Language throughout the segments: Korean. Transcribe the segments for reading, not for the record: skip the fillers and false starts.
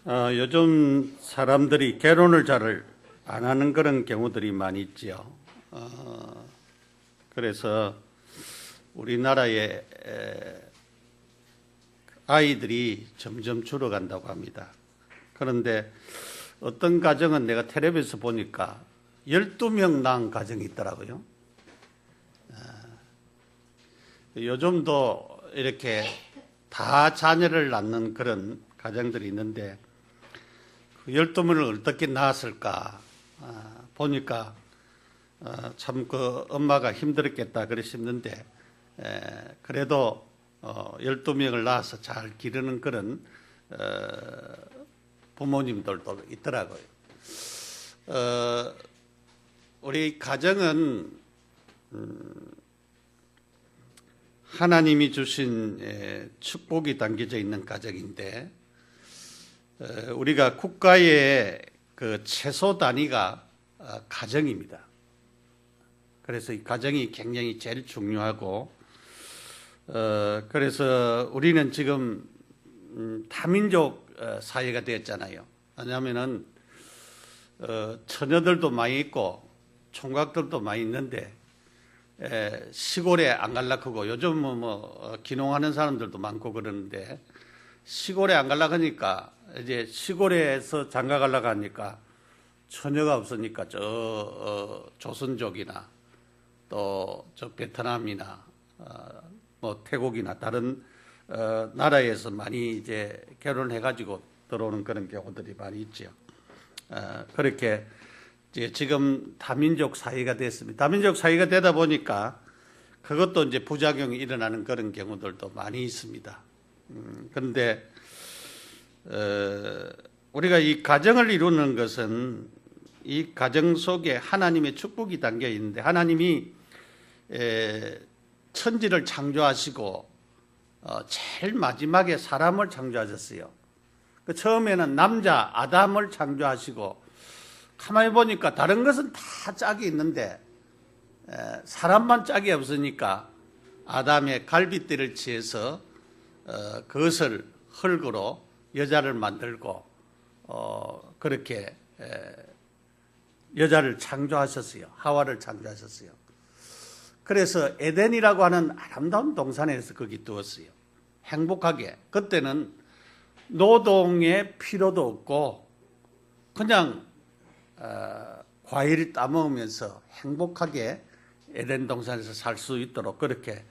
요즘 사람들이 결혼을 잘 안 하는 그런 경우들이 많이 있지요. 그래서 우리나라의 아이들이 점점 줄어간다고 합니다. 그런데 어떤 가정은 내가 텔레비에서 보니까 12명 낳은 가정이 있더라고요. 요즘도 이렇게 다 자녀를 낳는 그런 가정들이 있는데 12명을 어떻게 낳았을까 보니까 참 그 엄마가 힘들었겠다 그래 싶는데 그래도 12명을 낳아서 잘 기르는 그런 부모님들도 있더라고요. 우리 가정은 하나님이 주신 축복이 담겨져 있는 가정인데 우리가 국가의 그 최소 단위가 가정입니다. 그래서 이 가정이 굉장히 제일 중요하고 그래서 우리는 지금 다민족 사회가 되었잖아요. 왜냐하면은 처녀들도 많이 있고 총각들도 많이 있는데 시골에 안 갈라크고 요즘 뭐 귀농하는 사람들도 많고 그러는데 시골에 안 갈라가니까 이제 시골에서 장가 갈라고 하니까 처녀가 없으니까 조선족이나 또 저 베트남이나 뭐 태국이나 다른 나라에서 많이 이제 결혼해가지고 들어오는 그런 경우들이 많이 있죠. 그렇게 이제 지금 다민족 사회가 됐습니다. 다민족 사회가 되다 보니까 그것도 이제 부작용이 일어나는 그런 경우들도 많이 있습니다. 그런데 우리가 이 가정을 이루는 것은 이 가정 속에 하나님의 축복이 담겨 있는데 하나님이 천지를 창조하시고 제일 마지막에 사람을 창조하셨어요. 그 처음에는 남자 아담을 창조하시고 가만히 보니까 다른 것은 다 짝이 있는데 사람만 짝이 없으니까 아담의 갈빗대를 취해서 그것을 흙으로 여자를 만들고 그렇게 여자를 창조하셨어요. 하와를 창조하셨어요. 그래서 에덴이라고 하는 아름다운 동산에서 거기 두었어요. 행복하게. 그때는 노동의 필요도 없고 그냥 과일 따먹으면서 행복하게 에덴 동산에서 살 수 있도록 그렇게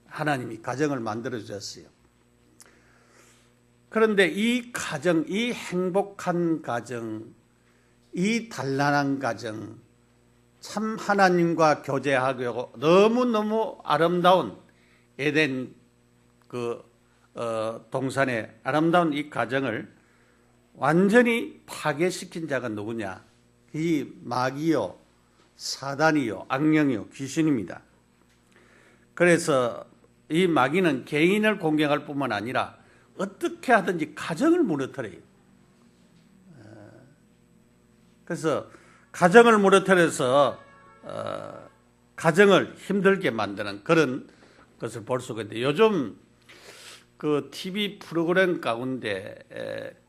하나님이 가정을 만들어 주셨어요. 그런데 이 가정, 이 행복한 가정, 이 단란한 가정, 참 하나님과 교제하고 너무너무 아름다운 에덴 동산의 아름다운 이 가정을 완전히 파괴시킨 자가 누구냐? 이 마귀요, 사단이요, 악령이요, 귀신입니다. 그래서 이 마귀는 개인을 공격할 뿐만 아니라 어떻게 하든지 가정을 무너뜨려요. 그래서 가정을 무너뜨려서 가정을 힘들게 만드는 그런 것을 볼 수가 있는데 요즘 그 TV 프로그램 가운데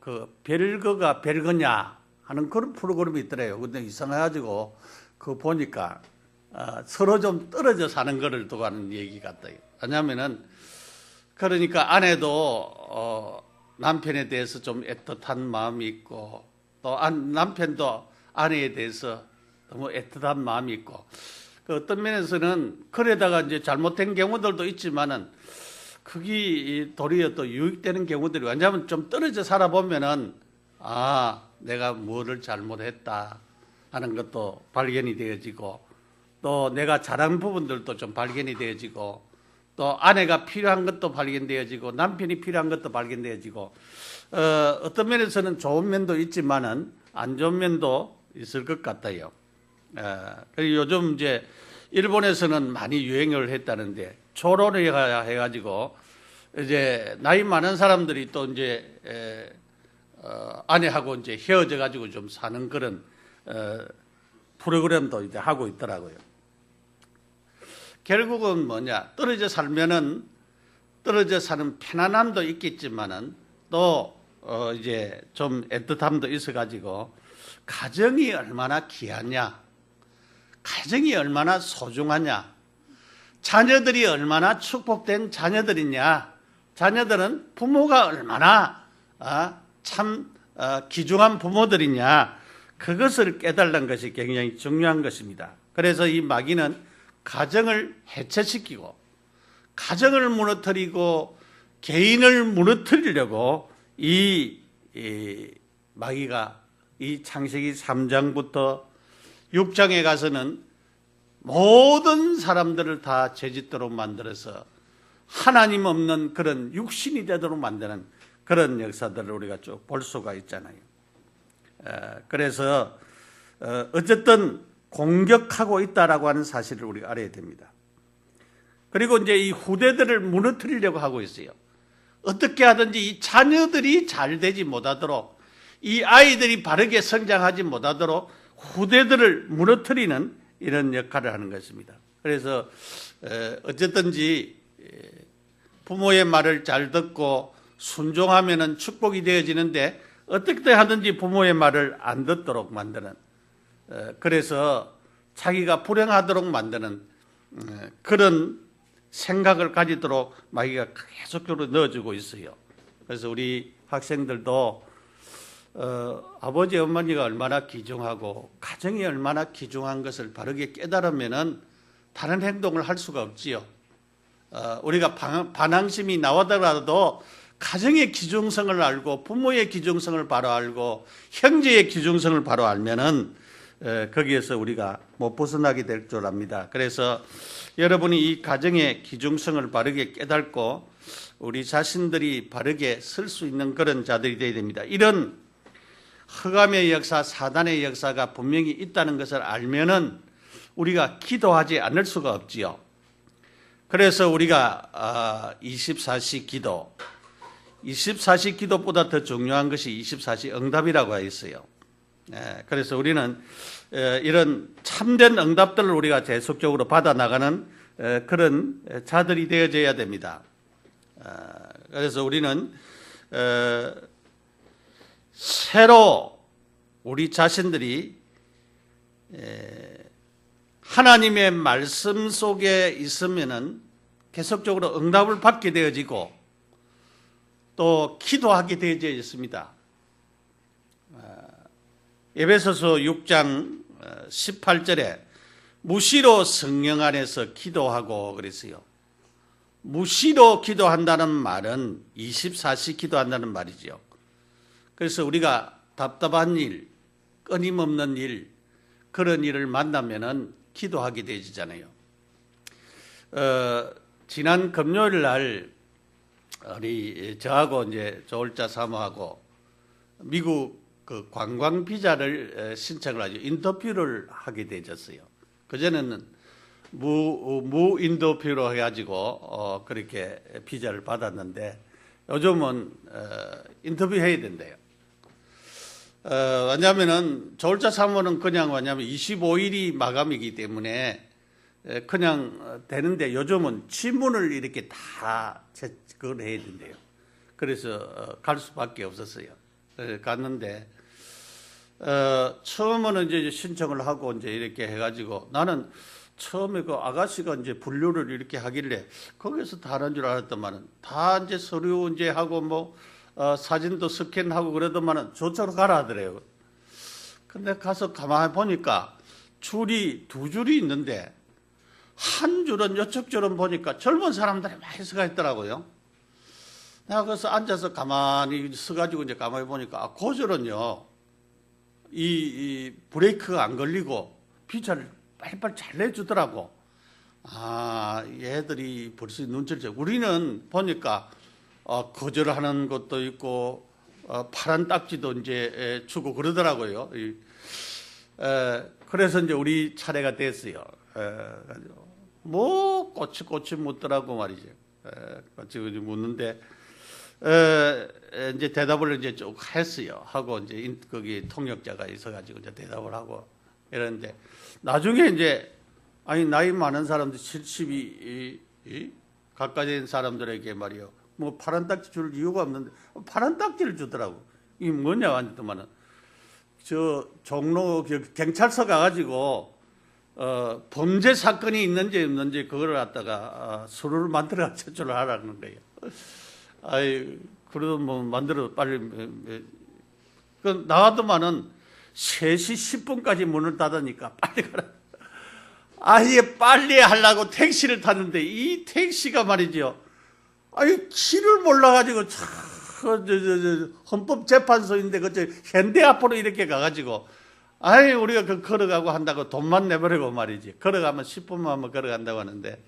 그 별거가 별거냐 하는 그런 프로그램이 있더래요. 근데 이상해가지고 그거 보니까 서로 좀 떨어져 사는 거를 두고 하는 얘기 같아요. 왜냐하면은 그러니까 아내도 남편에 대해서 좀 애틋한 마음이 있고 또 남편도 아내에 대해서 너무 애틋한 마음이 있고 그 어떤 면에서는 그러다가 이제 잘못된 경우들도 있지만은 그게 도리어 또 유익되는 경우들이 왜냐하면 좀 떨어져 살아보면은 내가 뭐를 잘못했다 하는 것도 발견이 되어지고 또 내가 잘한 부분들도 좀 발견이 되어지고 또 아내가 필요한 것도 발견되어지고 남편이 필요한 것도 발견되어지고 어떤 면에서는 좋은 면도 있지만은 안 좋은 면도 있을 것 같아요. 그리고 요즘 이제 일본에서는 많이 유행을 했다는데 초론을 해가지고 이제 나이 많은 사람들이 또 이제 아내하고 이제 헤어져 가지고 좀 사는 그런 프로그램도 이제 하고 있더라고요. 결국은 뭐냐? 떨어져 살면은 떨어져 사는 편안함도 있겠지만은 또 이제 좀 애틋함도 있어가지고 가정이 얼마나 귀하냐, 가정이 얼마나 소중하냐, 자녀들이 얼마나 축복된 자녀들이냐, 자녀들은 부모가 얼마나 참 귀중한 부모들이냐, 그것을 깨달는 것이 굉장히 중요한 것입니다. 그래서 이 마귀는 가정을 해체시키고 가정을 무너뜨리고 개인을 무너뜨리려고 이 마귀가 이 창세기 3장부터 6장에 가서는 모든 사람들을 다 죄짓도록 만들어서 하나님 없는 그런 육신이 되도록 만드는 그런 역사들을 우리가 쭉 볼 수가 있잖아요. 그래서 어쨌든 공격하고 있다라고 하는 사실을 우리가 알아야 됩니다. 그리고 이제 이 후대들을 무너뜨리려고 하고 있어요. 어떻게 하든지 이 자녀들이 잘 되지 못하도록, 이 아이들이 바르게 성장하지 못하도록 후대들을 무너뜨리는 이런 역할을 하는 것입니다. 그래서 어쨌든지 부모의 말을 잘 듣고 순종하면은 축복이 되어지는데 어떻게 하든지 부모의 말을 안 듣도록 만드는, 그래서 자기가 불행하도록 만드는 그런 생각을 가지도록 마귀가 계속적으로 넣어주고 있어요. 그래서 우리 학생들도 아버지 어머니가 얼마나 귀중하고 가정이 얼마나 귀중한 것을 바르게 깨달으면은 다른 행동을 할 수가 없지요. 우리가 반항심이 나오더라도 가정의 귀중성을 알고 부모의 귀중성을 바로 알고 형제의 귀중성을 바로 알면은 거기에서 우리가 못 벗어나게 될 줄 압니다. 그래서 여러분이 이 가정의 귀중성을 바르게 깨닫고 우리 자신들이 바르게 설 수 있는 그런 자들이 되어야 됩니다. 이런 흑암의 역사, 사단의 역사가 분명히 있다는 것을 알면은 우리가 기도하지 않을 수가 없지요. 그래서 우리가 24시 기도, 24시 기도보다 더 중요한 것이 24시 응답이라고 했어요. 그래서 우리는 이런 참된 응답들을 우리가 계속적으로 받아나가는 그런 자들이 되어져야 됩니다. 그래서 우리는 새로 우리 자신들이 하나님의 말씀 속에 있으면은 계속적으로 응답을 받게 되어지고 또 기도하게 되어져 있습니다. 에베소서 6장 18절에 무시로 성령 안에서 기도하고 그랬어요. 무시로 기도한다는 말은 24시 기도한다는 말이죠. 그래서 우리가 답답한 일, 끊임없는 일, 그런 일을 만나면은 기도하게 되지잖아요. 지난 금요일 날 우리 저하고 이제 조울자 사모하고 미국 그 관광 비자를 신청을 하죠. 인터뷰를 하게 되었어요. 그전에는 무 인터뷰로 해가지고 그렇게 비자를 받았는데 요즘은 인터뷰 해야 된대요. 왜냐하면은 조울자 사모는 그냥 왜냐하면 25일이 마감이기 때문에 그냥 되는데 요즘은 질문을 이렇게 다 그걸 해야 된대요. 그래서 갈 수밖에 없었어요. 갔는데 처음에는 이제 신청을 하고 이제 이렇게 해가지고 나는 처음에 그 아가씨가 이제 분류를 이렇게 하길래 거기서 다 하는 줄 알았더만은 다 이제 서류 이제 하고 뭐 사진도 스캔하고 그러더만은 저쪽으로 가라 하더래요. 근데 가서 가만히 보니까 줄이 두 줄이 있는데 한 줄은 이쪽 줄은 보니까 젊은 사람들이 많이 서가 있더라고요. 내가 거기서 앉아서 가만히 서가지고 이제 가만히 보니까 그 줄은요 이 브레이크가 안 걸리고 비자를 빨리빨리 잘 내주더라고. 얘들이 벌써 눈치를 채고 우리는 보니까 거절하는 것도 있고 파란 딱지도 이제 주고 그러더라고요. 그래서 이제 우리 차례가 됐어요. 뭐 꼬치 묻더라고 말이죠. 꼬치 묻는데 이제 대답을 이제 쭉 했어요. 하고 이제 거기 통역자가 있어가지고 이제 대답을 하고 이러는데 나중에 이제 나이 많은 사람들 70이 가까이 된 사람들에게 말이요 뭐 파란 딱지 줄 이유가 없는데 파란 딱지를 주더라고. 이게 뭐냐 하더만은 저 종로 경찰서 가가지고 범죄 사건이 있는지 없는지 그걸 갖다가 서류를 만들어 제출을 하라는 거예요. 아이 그래도 뭐 만들어 빨리 그 나와도만은 3시 10분까지 문을 닫으니까 빨리 가라. 아예 빨리 하려고 택시를 탔는데 이 택시가 말이죠. 아니 길을 몰라가지고 헌법재판소인데 그저 현대 앞으로 이렇게 가가지고 아이 우리가 그 걸어가고 한다고 돈만 내버리고 말이지. 걸어가면 10분만 하면 걸어간다고 하는데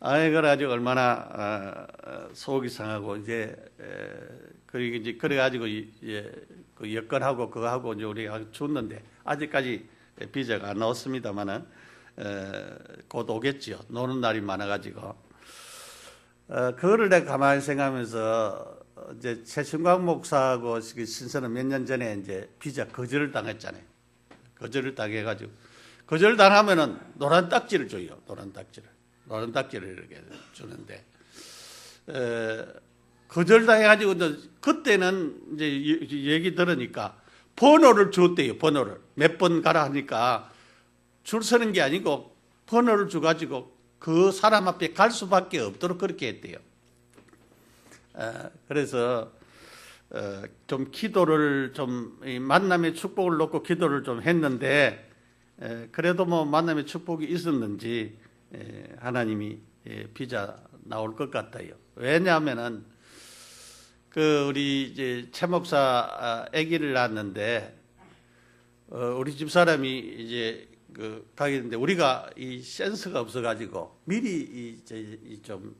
아이 그래가지고 얼마나 속이 상하고 이제 그리고 이제 그래가지고 그 여건하고 그거 하고 이제 우리가 줬는데 아직까지 비자가 안 나왔습니다만은 곧 오겠지요. 노는 날이 많아가지고 그거를 내가 가만히 생각하면서 이제 최신광 목사하고 신선은 몇 년 전에 이제 비자 거절을 당했잖아요. 거절을 당해가지고 거절 당하면은 노란 딱지를 줘요. 노란 딱지를 이렇게 주는데 거절 당해가지고 그때는 이제 얘기 들으니까 번호를 줬대요. 번호를 몇 번 가라 하니까 줄 서는 게 아니고 번호를 줘가지고 그 사람 앞에 갈 수밖에 없도록 그렇게 했대요. 그래서 좀 기도를 좀 만남의 축복을 놓고 기도를 좀 했는데 그래도 뭐 만남의 축복이 있었는지 하나님이 비자 나올 것 같아요. 왜냐하면은 그 우리 이제 최 목사 아기를 낳았는데 우리 집 사람이 이제 그 가겠는데 우리가 이 센스가 없어가지고 미리 좀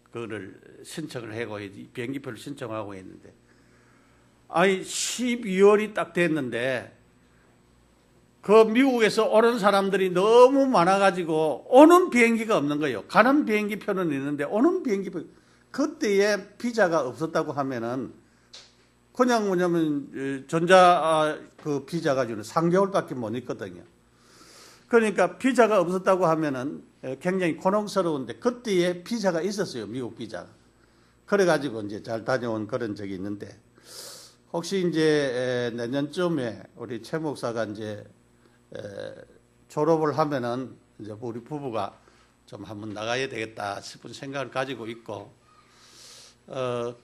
그거를 신청을 하고 비행기표를 신청하고 했는데 아니 12월이 딱 됐는데 그 미국에서 오는 사람들이 너무 많아가지고 오는 비행기가 없는 거예요. 가는 비행기표는 있는데 오는 비행기표 그때에 비자가 없었다고 하면은 그냥 뭐냐면 전자 그 비자 가지고는 3개월밖에 못 있거든요. 그러니까 비자가 없었다고 하면은 굉장히 곤혹스러운데 그때에 비자가 있었어요. 미국 비자가. 그래가지고 이제 잘 다녀온 그런 적이 있는데 혹시 이제 내년쯤에 우리 최 목사가 이제 졸업을 하면은 이제 우리 부부가 좀 한번 나가야 되겠다 싶은 생각을 가지고 있고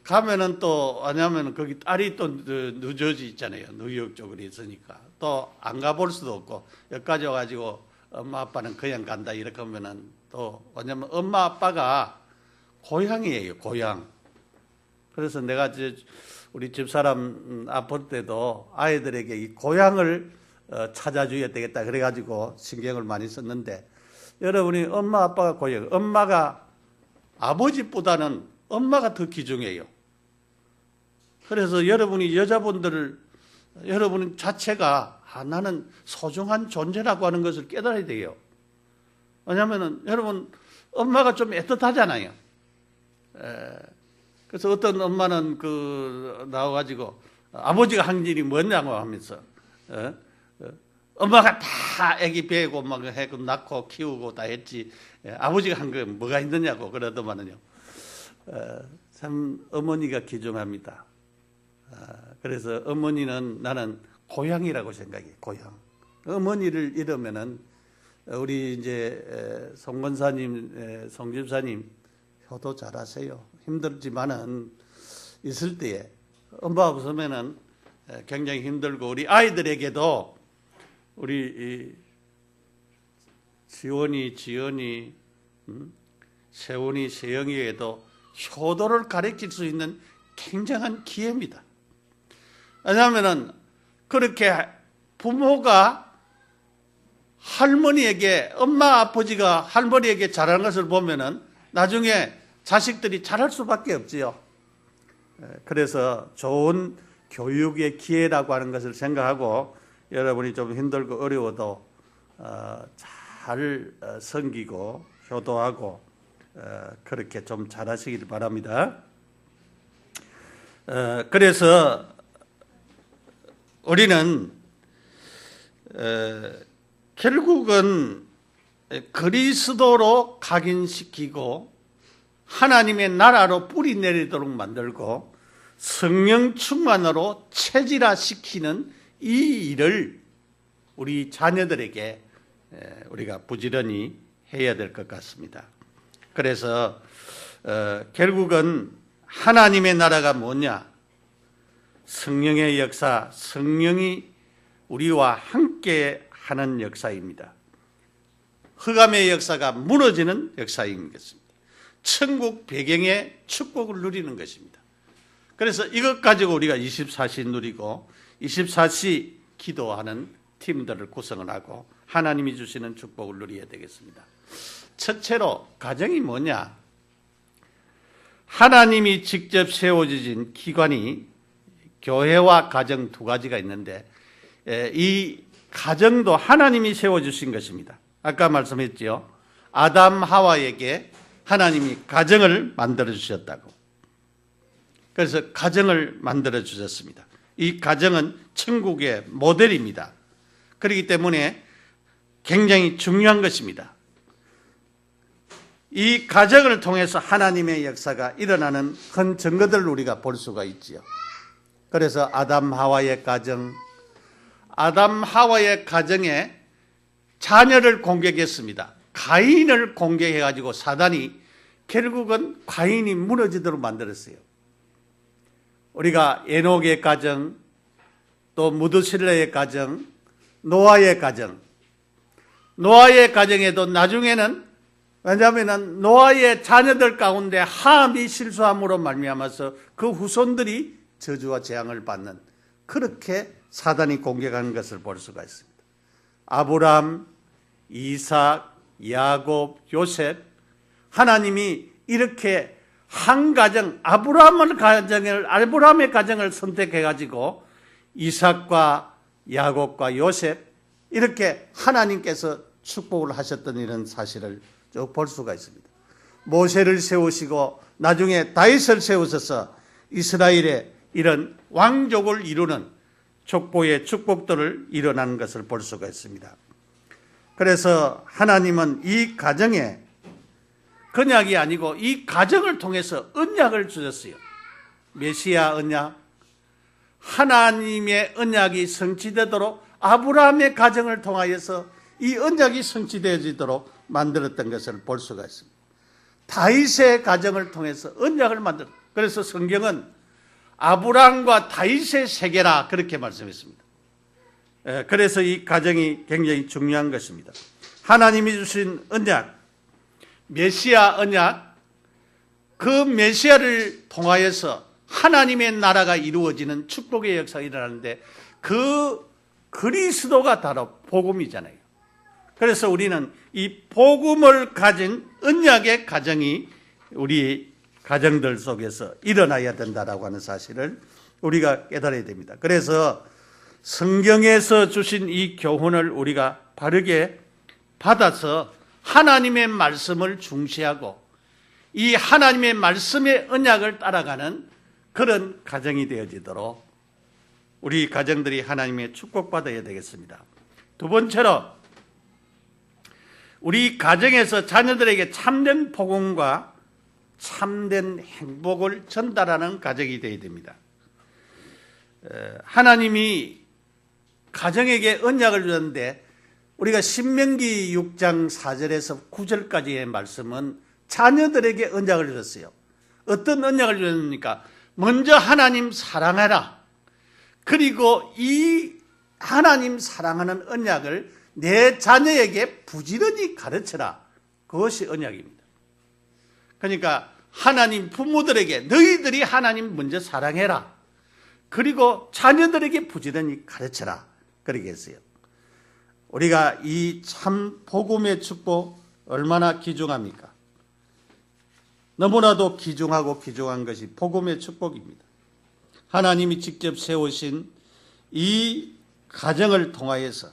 가면은 또 왜냐하면 거기 딸이 또 뉴저지 있잖아요. 뉴욕 쪽으로 있으니까 또 안 가볼 수도 없고 여기까지 와가지고 엄마 아빠는 그냥 간다 이렇게 하면은 또 왜냐면 엄마 아빠가 고향이에요. 고향. 그래서 내가 이제 우리 집사람 아플 때도 아이들에게 이 고향을 찾아줘야 되겠다 그래가지고 신경을 많이 썼는데 여러분이 엄마 아빠가 고향 엄마가 아버지보다는 엄마가 더 귀중해요. 그래서 여러분이 여자분들을 여러분 자체가 나는 소중한 존재라고 하는 것을 깨달아야 돼요. 왜냐하면 여러분 엄마가 좀 애틋하잖아요. 그래서 어떤 엄마는 그 나와가지고 아버지가 한 일이 뭐냐고 하면서 엄마가 다 아기 배고 막 해고 낳고 키우고 다 했지 아버지가 한 거 뭐가 있느냐고 그러더만은요. 참 어머니가 귀중합니다. 그래서 어머니는 나는 고향이라고 생각해. 고향. 어머니를 잃으면은 우리 이제 송 권사님, 송 집사님 효도 잘하세요. 힘들지만은 있을 때에 엄마 없으면은 굉장히 힘들고 우리 아이들에게도 우리 지원이, 세훈이, 세영이에도 효도를 가르칠 수 있는 굉장한 기회입니다. 왜냐하면은 그렇게 부모가 할머니에게 엄마 아버지가 할머니에게 잘하는 것을 보면은 나중에 자식들이 잘할 수밖에 없지요. 그래서 좋은 교육의 기회라고 하는 것을 생각하고 여러분이 좀 힘들고 어려워도 잘 섬기고 효도하고 그렇게 좀 잘하시길 바랍니다. 그래서 우리는 결국은 그리스도로 각인시키고 하나님의 나라로 뿌리 내리도록 만들고 성령 충만으로 체질화시키는 이 일을 우리 자녀들에게 우리가 부지런히 해야 될 것 같습니다. 그래서 결국은 하나님의 나라가 뭐냐? 성령의 역사, 성령이 우리와 함께 하는 역사입니다. 흑암의 역사가 무너지는 역사인 것입니다. 천국 배경의 축복을 누리는 것입니다. 그래서 이것 가지고 우리가 24시 누리고 24시 기도하는 팀들을 구성을 하고 하나님이 주시는 축복을 누려야 되겠습니다. 첫째로 가정이 뭐냐? 하나님이 직접 세워주신 기관이 교회와 가정 두 가지가 있는데 이 가정도 하나님이 세워주신 것입니다. 아까 말씀했죠. 아담 하와에게 하나님이 가정을 만들어 주셨다고. 그래서 가정을 만들어 주셨습니다. 이 가정은 천국의 모델입니다. 그렇기 때문에 굉장히 중요한 것입니다. 이 가정을 통해서 하나님의 역사가 일어나는 큰 증거들을 우리가 볼 수가 있지요. 그래서 아담 하와의 가정, 아담 하와의 가정에 자녀를 공격했습니다. 가인을 공격해가지고 사단이 결국은 가인이 무너지도록 만들었어요. 우리가 에녹의 가정, 또 무드실레의 가정, 노아의 가정, 노아의 가정에도 나중에는 왜냐하면 노아의 자녀들 가운데 함이 실수함으로 말미암아서 그 후손들이 저주와 재앙을 받는 그렇게 사단이 공격하는 것을 볼 수가 있습니다. 아브라함, 이삭, 야곱, 요셉, 하나님이 이렇게 한 가정, 아브라함의 가정을 선택해가지고 이삭과 야곱과 요셉 이렇게 하나님께서 축복을 하셨던 이런 사실을 쭉 볼 수가 있습니다. 모세를 세우시고 나중에 다윗을 세우셔서 이스라엘의 이런 왕족을 이루는 족보의 축복들을 일어나는 것을 볼 수가 있습니다. 그래서 하나님은 이 가정에 언약이 아니고 이 가정을 통해서 언약을 주셨어요. 메시아 언약, 하나님의 언약이 성취되도록 아브라함의 가정을 통하여서 이 언약이 성취되어지도록 만들었던 것을 볼 수가 있습니다. 다윗의 가정을 통해서 언약을 만들었다. 그래서 성경은 아브라함과 다윗의 세계라 그렇게 말씀했습니다. 그래서 이 가정이 굉장히 중요한 것입니다. 하나님이 주신 언약, 메시아 언약, 그 메시아를 통하여서 하나님의 나라가 이루어지는 축복의 역사가 일어나는데 그 그리스도가 바로 복음이잖아요. 그래서 우리는 이 복음을 가진 언약의 가정이 우리 가정들 속에서 일어나야 된다라고 하는 사실을 우리가 깨달아야 됩니다. 그래서 성경에서 주신 이 교훈을 우리가 바르게 받아서 하나님의 말씀을 중시하고 이 하나님의 말씀의 언약을 따라가는 그런 가정이 되어지도록 우리 가정들이 하나님의 축복받아야 되겠습니다. 두 번째로 우리 가정에서 자녀들에게 참된 복음과 참된 행복을 전달하는 가정이 되어야 됩니다. 하나님이 가정에게 언약을 주셨는데 우리가 신명기 6장 4절에서 9절까지의 말씀은 자녀들에게 언약을 주셨어요. 어떤 언약을 주셨습니까? 먼저 하나님 사랑하라. 그리고 이 하나님 사랑하는 언약을 내 자녀에게 부지런히 가르쳐라. 그것이 언약입니다. 그러니까 하나님 부모들에게 너희들이 하나님 먼저 사랑해라. 그리고 자녀들에게 부지런히 가르쳐라. 그러게 했어요. 우리가 이 참 복음의 축복 얼마나 귀중합니까? 너무나도 귀중한 것이 복음의 축복입니다. 하나님이 직접 세우신 이 가정을 통하여서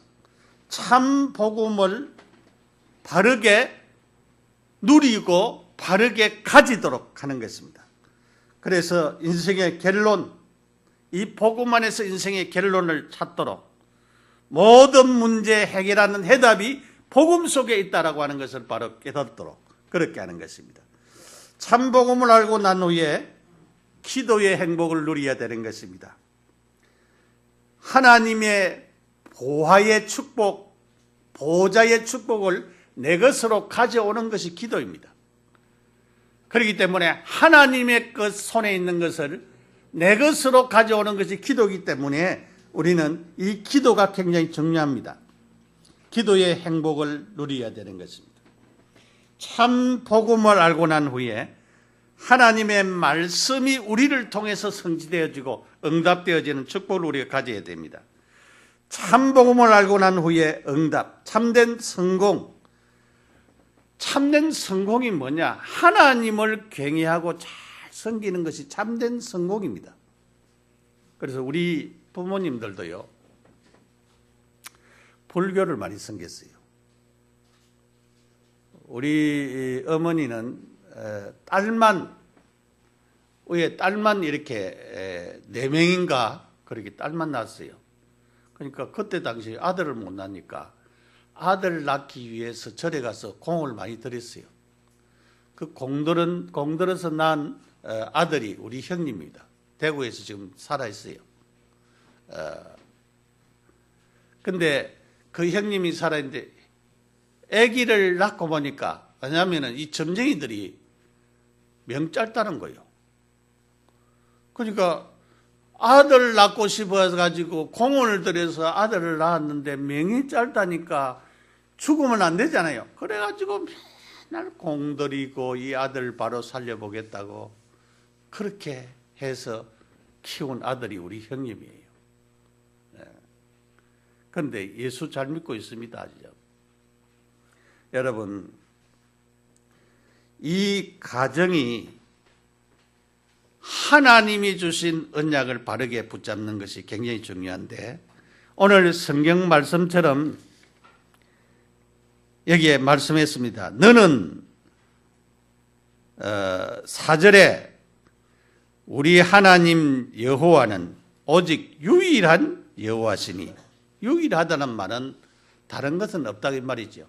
참 복음을 바르게 누리고 바르게 가지도록 하는 것입니다. 그래서 인생의 결론, 이 복음 안에서 인생의 결론을 찾도록 모든 문제 해결하는 해답이 복음 속에 있다라고 하는 것을 바로 깨닫도록 그렇게 하는 것입니다. 참복음을 알고 난 후에 기도의 행복을 누려야 되는 것입니다. 하나님의 보화의 축복, 보호자의 축복을 내 것으로 가져오는 것이 기도입니다. 그렇기 때문에 하나님의 것 손에 있는 것을 내 것으로 가져오는 것이 기도이기 때문에 우리는 이 기도가 굉장히 중요합니다. 기도의 행복을 누려야 되는 것입니다. 참 복음을 알고 난 후에 하나님의 말씀이 우리를 통해서 성취되어지고 응답되어지는 축복을 우리가 가져야 됩니다. 참 복음을 알고 난 후에 응답, 참된 성공. 참된 성공이 뭐냐? 하나님을 경외하고 잘 섬기는 것이 참된 성공입니다. 그래서 우리 부모님들도요, 불교를 많이 섬겼어요. 우리 어머니는 딸만 이렇게 4명인가 그렇게 딸만 낳았어요. 그러니까 그때 당시 아들을 못 낳으니까 아들 낳기 위해서 절에 가서 공을 많이 들였어요. 그 공들어서 낳은 아들이 우리 형님입니다. 대구에서 지금 살아있어요. 근데 그 형님이 살아있는데 아기를 낳고 보니까, 왜냐하면 이 점쟁이들이 명 짧다는 거예요. 그러니까 아들 낳고 싶어 가지고 공을 들여서 아들을 낳았는데 명이 짧다니까 죽으면 안 되잖아요. 그래가지고 맨날 공들이고 이 아들 바로 살려보겠다고 그렇게 해서 키운 아들이 우리 형님이에요. 그런데 예수 잘 믿고 있습니다. 아시죠? 여러분, 이 가정이 하나님이 주신 언약을 바르게 붙잡는 것이 굉장히 중요한데, 오늘 성경 말씀처럼 여기에 말씀했습니다. 너는 4절에 우리 하나님 여호와는 오직 유일한 여호와시니, 유일하다는 말은 다른 것은 없다 이 말이죠.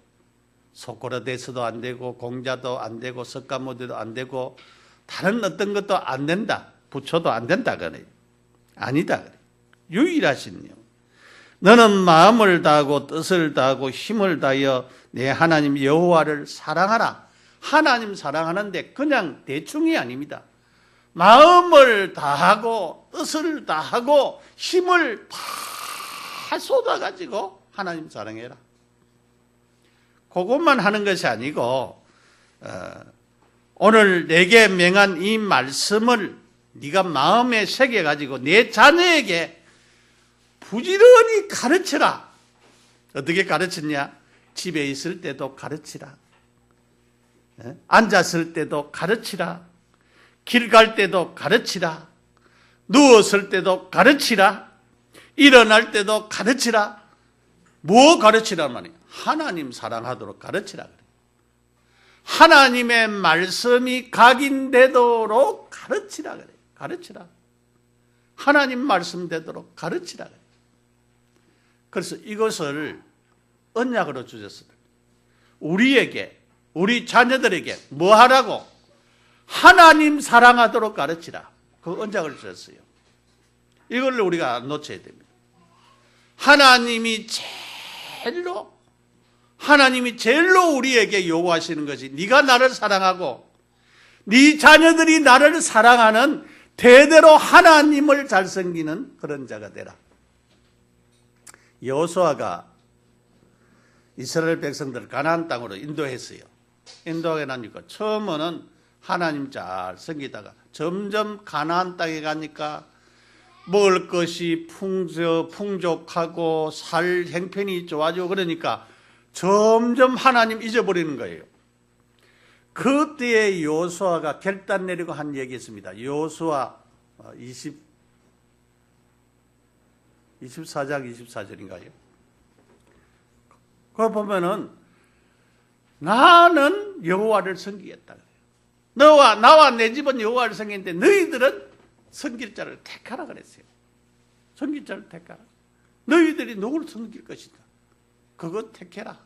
소코라데스도 안 되고 공자도 안 되고 석가모니도 안 되고 다른 어떤 것도 안 된다. 부처도 안 된다 그래요. 아니다 그래요. 유일하시네요. 너는 마음을 다하고 뜻을 다하고 힘을 다하여 내 하나님 여호와를 사랑하라. 하나님 사랑하는데 그냥 대충이 아닙니다. 마음을 다하고 뜻을 다하고 힘을 다 쏟아가지고 하나님 사랑해라. 그것만 하는 것이 아니고 오늘 내게 명한 이 말씀을 네가 마음에 새겨가지고 내 자녀에게 부지런히 가르쳐라. 어떻게 가르쳤냐? 집에 있을 때도 가르치라. 앉았을 때도 가르치라. 길 갈 때도 가르치라. 누웠을 때도 가르치라. 일어날 때도 가르치라. 뭐 가르치란 말이야? 하나님 사랑하도록 가르치라 그래. 하나님의 말씀이 각인되도록 가르치라 그래. 가르치라. 하나님 말씀되도록 가르치라 그래. 그래서 이것을 언약으로 주셨습니다. 우리에게, 우리 자녀들에게 뭐 하라고? 하나님 사랑하도록 가르치라. 그 언약을 주셨어요. 이걸 우리가 놓쳐야 됩니다. 하나님이 제일로 우리에게 요구하시는 것이 네가 나를 사랑하고 네 자녀들이 나를 사랑하는 대대로 하나님을 잘 섬기는 그런 자가 되라. 여호수아가 이스라엘 백성들을 가나안 땅으로 인도했어요. 인도하게 나니까 처음에는 하나님 잘 섬기다가 점점 가나안 땅에 가니까 먹을 것이 풍족하고 살 형편이 좋아지고 그러니까 점점 하나님 잊어버리는 거예요. 그때에 여호수아가 결단 내리고 한 얘기 있습니다. 여호수아 24장 24절인가요? 그거 보면은 나는 여호와를 섬기겠다. 나와 내 집은 여호와를 섬기는데 너희들은 섬길 자를 택하라 그랬어요. 섬길 자를 택하라. 너희들이 누구를 섬길 것이다. 그거 택해라.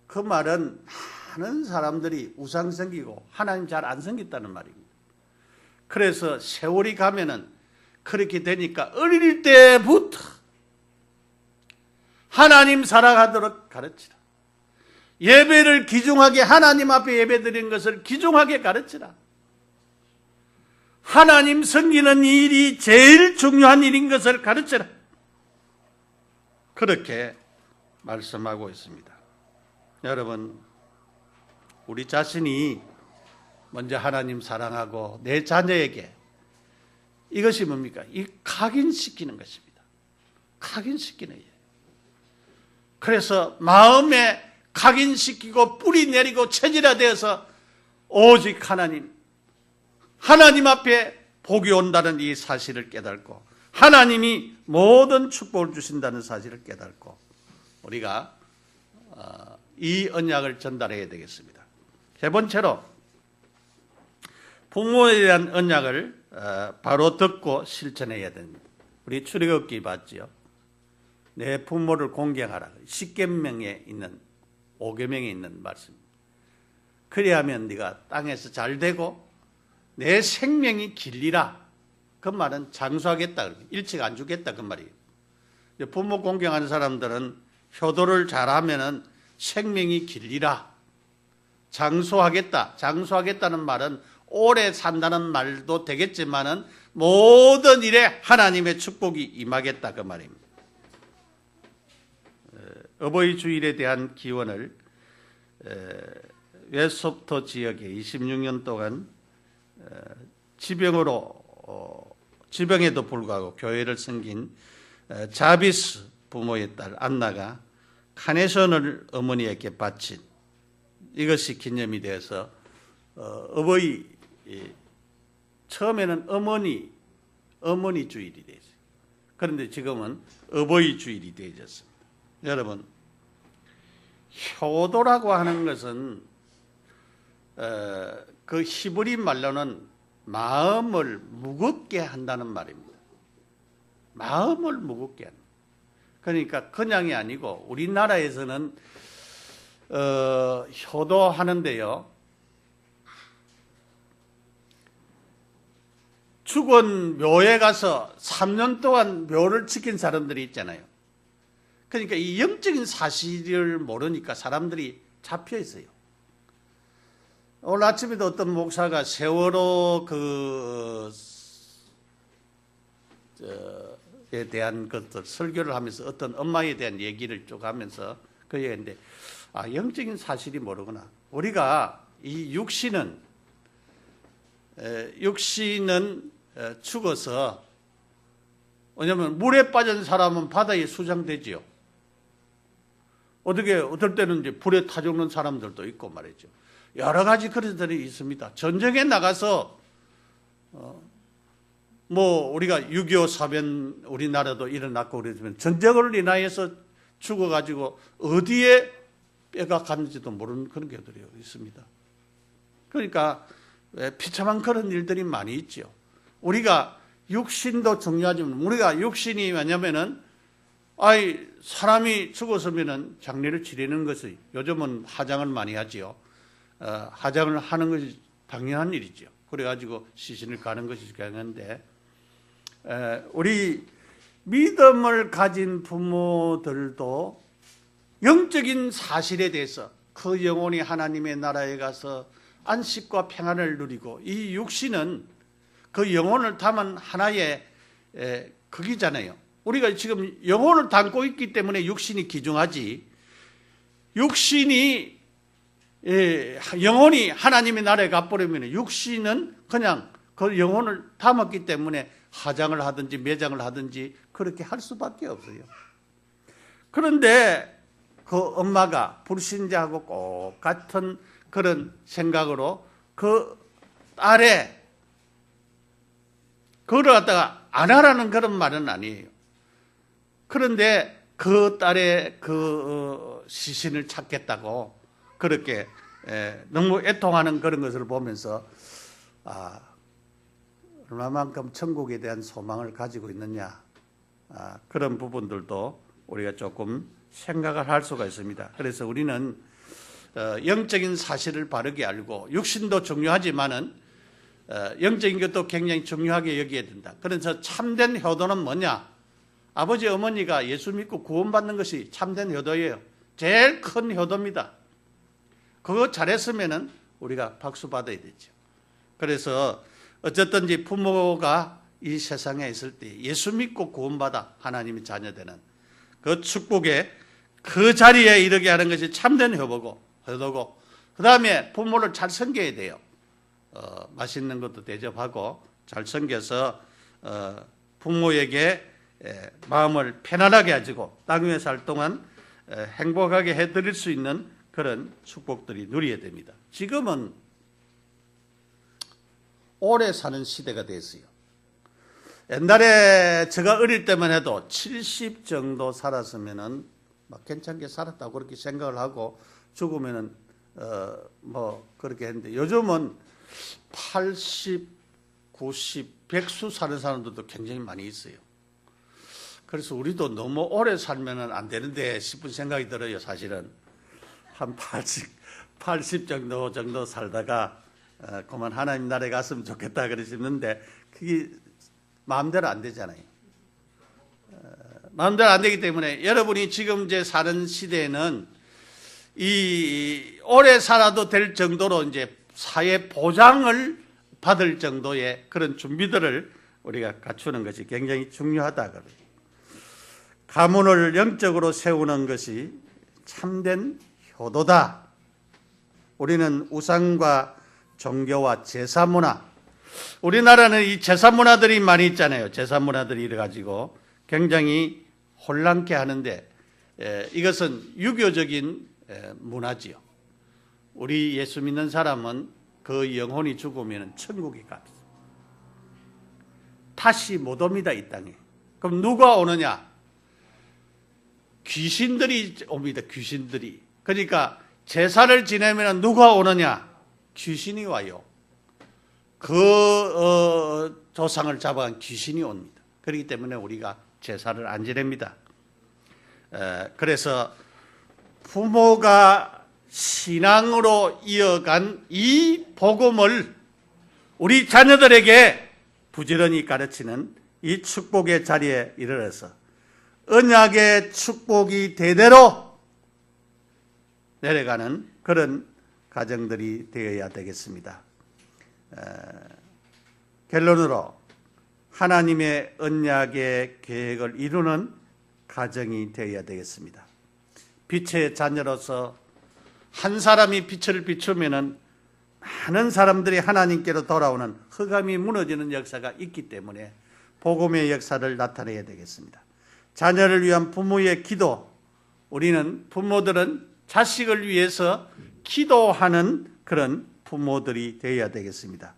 그 말은 많은 사람들이 우상 섬기고 하나님 잘 안 섬겼다는 말입니다. 그래서 세월이 가면은 그렇게 되니까 어릴 때부터 하나님 사랑하도록 가르치라. 예배를 귀중하게, 하나님 앞에 예배드리는 것을 귀중하게 가르치라. 하나님 섬기는 일이 제일 중요한 일인 것을 가르치라. 그렇게 말씀하고 있습니다. 여러분, 우리 자신이 먼저 하나님 사랑하고 내 자녀에게 이것이 뭡니까? 이 각인시키는 것입니다. 각인시키는 일. 그래서 마음에 각인시키고 뿌리 내리고 체질화되어서 오직 하나님 앞에 복이 온다는 이 사실을 깨닫고 하나님이 모든 축복을 주신다는 사실을 깨닫고 우리가 이 언약을 전달해야 되겠습니다. 세 번째로 부모에 대한 언약을 바로 듣고 실천해야 됩니다. 우리 출애굽기 봤지요. 내 부모를 공경하라. 10계명에 있는 5계명에 있는 말씀입니다. 그리하면 네가 땅에서 잘 되고 내 생명이 길리라. 그 말은 장수하겠다. 일찍 안 죽겠다. 그 말이에요. 부모 공경하는 사람들은 효도를 잘하면은 생명이 길리라. 장수하겠다. 장수하겠다는 말은 오래 산다는 말도 되겠지만은 모든 일에 하나님의 축복이 임하겠다. 그 말입니다. 어버이 주일에 대한 기원을 웨스톱터 지역에 26년 동안 지병에도 불구하고 교회를 섬긴 자비스 부모의 딸 안나가 카네이션을 어머니에게 바친 이것이 기념이 돼서 어버이 처음에는 어머니 주일이 되었어요. 그런데 지금은 어버이 주일이 되어졌습니다. 여러분, 효도라고 하는 것은 그 히브리 말로는 마음을 무겁게 한다는 말입니다. 마음을 무겁게 한다. 그러니까 그냥이 아니고 우리나라에서는 효도하는데요. 죽은 묘에 가서 3년 동안 묘를 지킨 사람들이 있잖아요. 그러니까 이 영적인 사실을 모르니까 사람들이 잡혀 있어요. 오늘 아침에도 어떤 목사가 세월호에 대한 것들 설교를 하면서 어떤 엄마에 대한 얘기를 쭉 하면서 그 얘기인데, 영적인 사실이 모르구나. 우리가 이 육신은 죽어서, 왜냐하면 물에 빠진 사람은 바다에 수장되지요. 어떨 때는 이제 불에 타 죽는 사람들도 있고 말이죠. 여러 가지 그런 들이 있습니다. 전쟁에 나가서 우리가 6.25 사변 우리나라도 일어났고 그랬지만 전쟁을 인하여서 죽어가지고 어디에 뼈가 갔는지도 모르는 그런 경우들이 있습니다. 그러니까 비참한 그런 일들이 많이 있죠. 우리가 육신도 중요하지만 우리가 육신이 왜냐면은 사람이 죽었으면은 장례를 치르는 것이 요즘은 화장을 많이 하지요. 화장을 하는 것이 당연한 일이죠. 그래가지고 시신을 가는 것이 당연한데 우리 믿음을 가진 부모들도 영적인 사실에 대해서 그 영혼이 하나님의 나라에 가서 안식과 평안을 누리고 이 육신은 그 영혼을 담은 하나의 극이잖아요. 우리가 지금 영혼을 담고 있기 때문에 육신이 귀중하지, 영혼이 하나님의 나라에 가버리면 육신은 그냥 그 영혼을 담았기 때문에 화장을 하든지 매장을 하든지 그렇게 할 수밖에 없어요. 그런데 그 엄마가 불신자하고 똑같은 그런 생각으로 그 딸의 그걸 갖다가 안 하라는 그런 말은 아니에요. 그런데 그 딸의 그 시신을 찾겠다고 그렇게 너무 애통하는 그런 것을 보면서 얼마만큼 천국에 대한 소망을 가지고 있느냐, 그런 부분들도 우리가 조금 생각을 할 수가 있습니다. 그래서 우리는 영적인 사실을 바르게 알고 육신도 중요하지만은 영적인 것도 굉장히 중요하게 여겨야 된다. 그래서 참된 효도는 뭐냐? 아버지 어머니가 예수 믿고 구원받는 것이 참된 효도예요. 제일 큰 효도입니다. 그거 잘했으면은 우리가 박수 받아야 되죠. 그래서 어쨌든지 부모가 이 세상에 있을 때 예수 믿고 구원받아 하나님의 자녀되는 그 축복에 그 자리에 이르게 하는 것이 참된 효도고 그 다음에 부모를 잘 섬겨야 돼요. 맛있는 것도 대접하고 잘 섬겨서 부모에게 마음을 편안하게 해주고 땅 위에 살 동안 행복하게 해드릴 수 있는 그런 축복들이 누려야 됩니다. 지금은 오래 사는 시대가 됐어요. 옛날에 제가 어릴 때만 해도 70 정도 살았으면은 막 괜찮게 살았다고 그렇게 생각을 하고 죽으면은 뭐 그렇게 했는데 요즘은 80, 90, 100수 사는 사람들도 굉장히 많이 있어요. 그래서 우리도 너무 오래 살면은 안 되는데 싶은 생각이 들어요. 사실은 한 80 정도 살다가 그만 하나님 나라에 갔으면 좋겠다 그래 싶는데 그게 마음대로 안 되잖아요. 마음대로 안 되기 때문에 여러분이 지금 이제 사는 시대에는 이 오래 살아도 될 정도로 이제 사회 보장을 받을 정도의 그런 준비들을 우리가 갖추는 것이 굉장히 중요하다 그래요. 가문을 영적으로 세우는 것이 참된 효도다. 우리는 우상과 종교와 제사 문화, 우리나라는 이 제사 문화들이 많이 있잖아요. 제사 문화들이 이래가지고 굉장히 혼란케 하는데 이것은 유교적인 문화지요. 우리 예수 믿는 사람은 그 영혼이 죽으면 천국에 갑니다. 다시 못 옵니다, 이 땅에. 그럼 누가 오느냐? 귀신들이 옵니다, 귀신들이. 그러니까 제사를 지내면 누가 오느냐? 귀신이 와요. 그 조상을 잡아간 귀신이 옵니다. 그렇기 때문에 우리가 제사를 안 지냅니다. 그래서 부모가 신앙으로 이어간 이 복음을 우리 자녀들에게 부지런히 가르치는 이 축복의 자리에 이르러서 언약의 축복이 대대로 내려가는 그런 가정들이 되어야 되겠습니다. 결론으로 하나님의 언약의 계획을 이루는 가정이 되어야 되겠습니다. 빛의 자녀로서 한 사람이 빛을 비추면은 많은 사람들이 하나님께로 돌아오는 흑암이 무너지는 역사가 있기 때문에 복음의 역사를 나타내야 되겠습니다. 자녀를 위한 부모의 기도, 우리는 부모들은 자식을 위해서 기도하는 그런 부모들이 되어야 되겠습니다.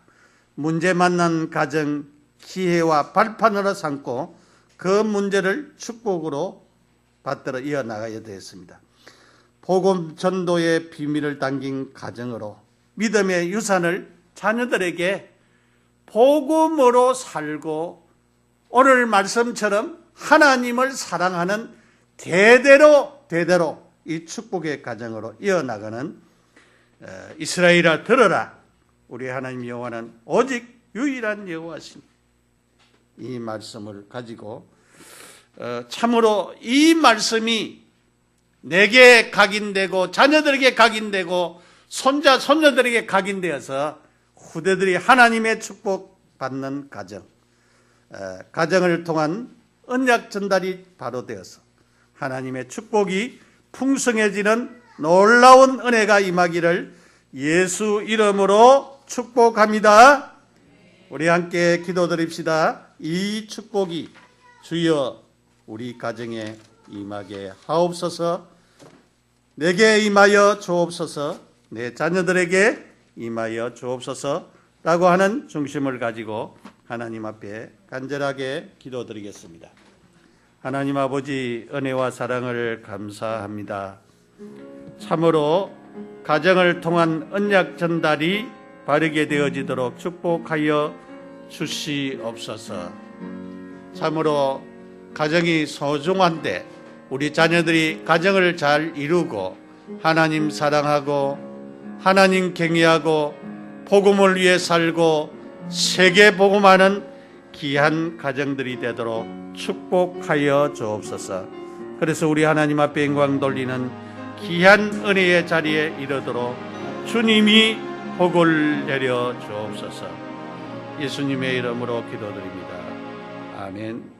문제 만난 가정 기회와 발판으로 삼고 그 문제를 축복으로 받들어 이어나가야 되겠습니다. 복음 전도의 비밀을 담긴 가정으로 믿음의 유산을 자녀들에게 복음으로 살고 오늘 말씀처럼 하나님을 사랑하는 대대로 이 축복의 가정으로 이어나가는 이스라엘아 들어라, 우리 하나님 여호와는 오직 유일한 여호와시니, 이 말씀을 가지고 참으로 이 말씀이 내게 각인되고 자녀들에게 각인되고 손자 손녀들에게 각인되어서 후대들이 하나님의 축복 받는 가정, 가정을 통한 언약 전달이 바로 되어서 하나님의 축복이 풍성해지는 놀라운 은혜가 임하기를 예수 이름으로 축복합니다. 우리 함께 기도드립시다. 이 축복이 주여 우리 가정에 임하게 하옵소서. 내게 임하여 주옵소서. 내 자녀들에게 임하여 주옵소서 라고 하는 중심을 가지고 하나님 앞에 간절하게 기도드리겠습니다. 하나님 아버지, 은혜와 사랑을 감사합니다. 참으로 가정을 통한 언약 전달이 바르게 되어지도록 축복하여 주시옵소서. 참으로 가정이 소중한데 우리 자녀들이 가정을 잘 이루고 하나님 사랑하고 하나님 경외하고 복음을 위해 살고 세계 복음하는 귀한 가정들이 되도록 축복하여 주옵소서. 그래서 우리 하나님 앞에 영광 돌리는 귀한 은혜의 자리에 이르도록 주님이 복을 내려 주옵소서. 예수님의 이름으로 기도드립니다. 아멘.